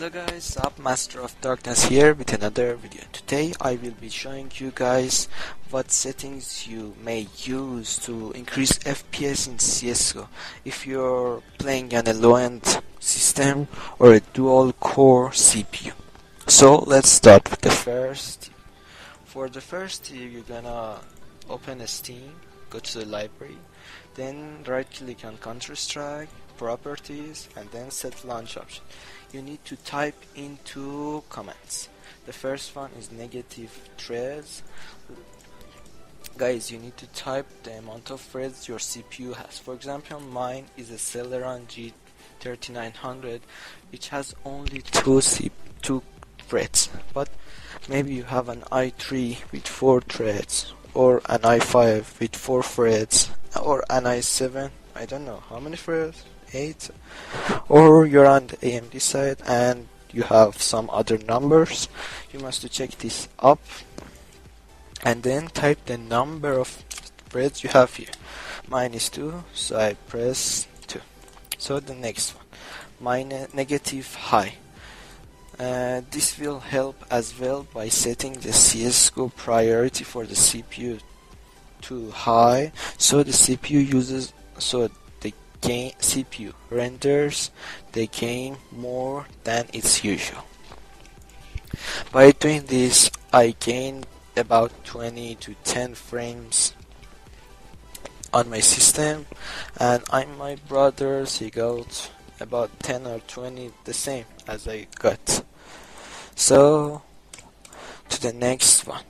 Hello guys, up Master of Darkness here with another video. Today I will be showing you guys what settings you may use to increase FPS in CSGO if you're playing on a low-end system or a dual-core CPU. So let's start with the first tip. For the first tip, you're gonna open a Steam, go to the library, then right-click on Counter-Strike, Properties, and then set launch option. You need to type in two commands. The first one is negative threads. Guys, you need to type the amount of threads your CPU has. For example, mine is a Celeron G3900 which has only two threads, but maybe you have an i3 with 4 threads, or an i5 with 4 threads, or an i7, I don't know how many threads, 8, or you're on the AMD side and you have some other numbers. You must check this up and then type the number of threads you have here. Mine is 2, so I press 2. So the next one, negative high. This will help as well by setting the CSGO priority for the CPU to high, so the CPU uses, so the CPU renders the game more than its usual. By doing this, I gained about 20 to 10 frames on my system, and my brothers, he got about 10 or 20 the same as I got. So to the next one.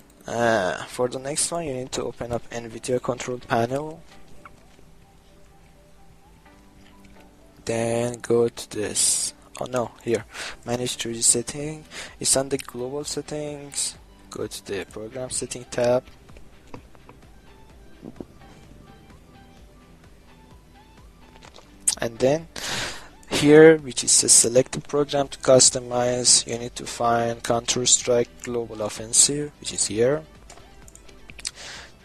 For the next one, you need to open up nvidia control panel, then go to this, here, manage 3D setting. It's on the global settings. Go to the program setting tab, and then here, which is a selected program to customize, you need to find Counter-Strike Global Offensive, which is here.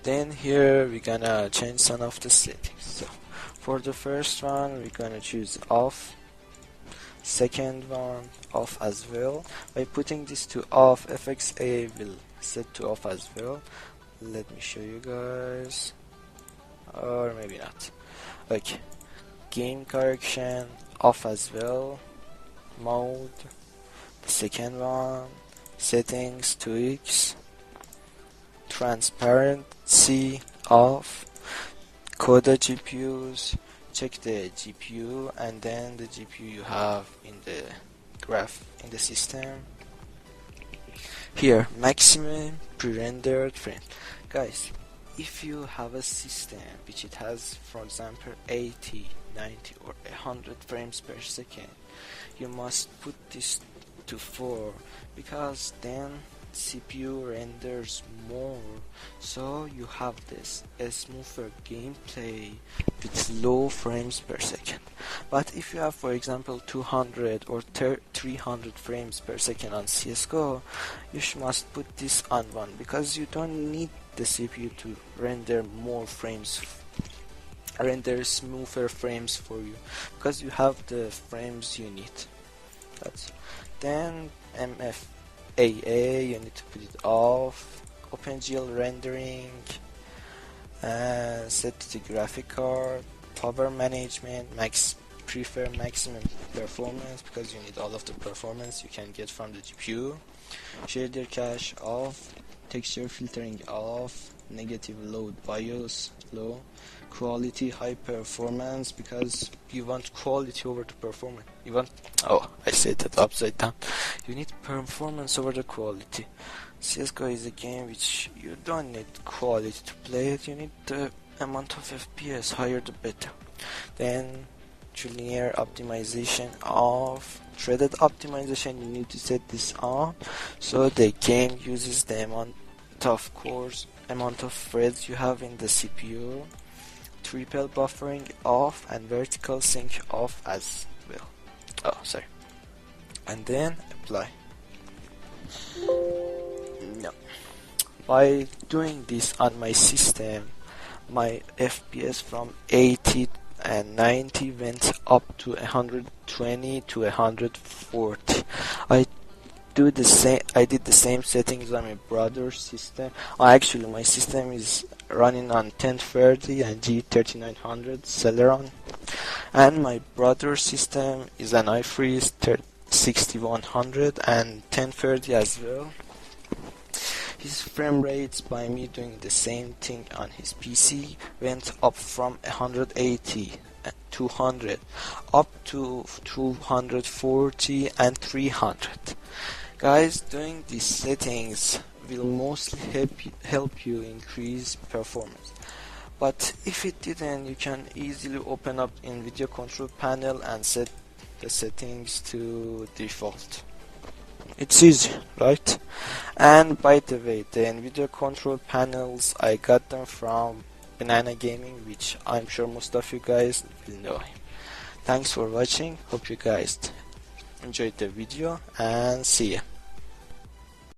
Then here we're gonna change some of the settings. So for the first one, we're gonna choose off. Second one, off as well. By putting this to off, FXA will set to off as well. Let me show you guys, or maybe not. Okay, game correction off as well. Mode, the second one, settings 2x, transparency off. Coda GPUs, check the GPU and then the GPU you have in the graph in the system. Here, maximum pre-rendered frame. Guys, if you have a system which it has, for example, 80, 90 or 100 frames per second, you must put this to 4, because then CPU renders more, so you have this a smoother gameplay with low frames per second. But if you have, for example, 200 or 300 frames per second on CSGO, you must put this on 1, because you don't need the CPU to render more frames, render smoother frames for you, because you have the frames you need. Then MFAA, you need to put it off. OpenGL rendering, set to the graphic card. Power management, prefer maximum performance, because you need all of the performance you can get from the GPU. Shader cache off. Texture filtering off. Negative load BIOS low. Quality high performance, because you want quality over the performance. I said that upside down. You need performance over the quality. CSGO is a game which you don't need quality to play it, you need the amount of FPS, higher the better. Then linear optimization off. Threaded optimization, you need to set this on, so the game uses the amount of cores, amount of threads you have in the CPU. Triple buffering off, and vertical sync off as well. And then apply. No. By doing this on my system, my FPS from 80 and 90 went up to 120 to 140. I I did the same settings on my brother's system. Actually, my system is running on 1030 and G3900 Celeron, and my brother's system is an iFreeze 6100 and 1030 as well. His frame rates, by me doing the same thing on his PC, went up from 180 200 up to 240 and 300. Guys, doing these settings will mostly help you increase performance. But if it didn't, you can easily open up nvidia control panel and set the settings to default. It's easy, right? And by the way, the nvidia control panels, I got them from Banana Gaming, which I'm sure most of you guys will know him. Thanks for watching. Hope you guys enjoyed the video, and see ya.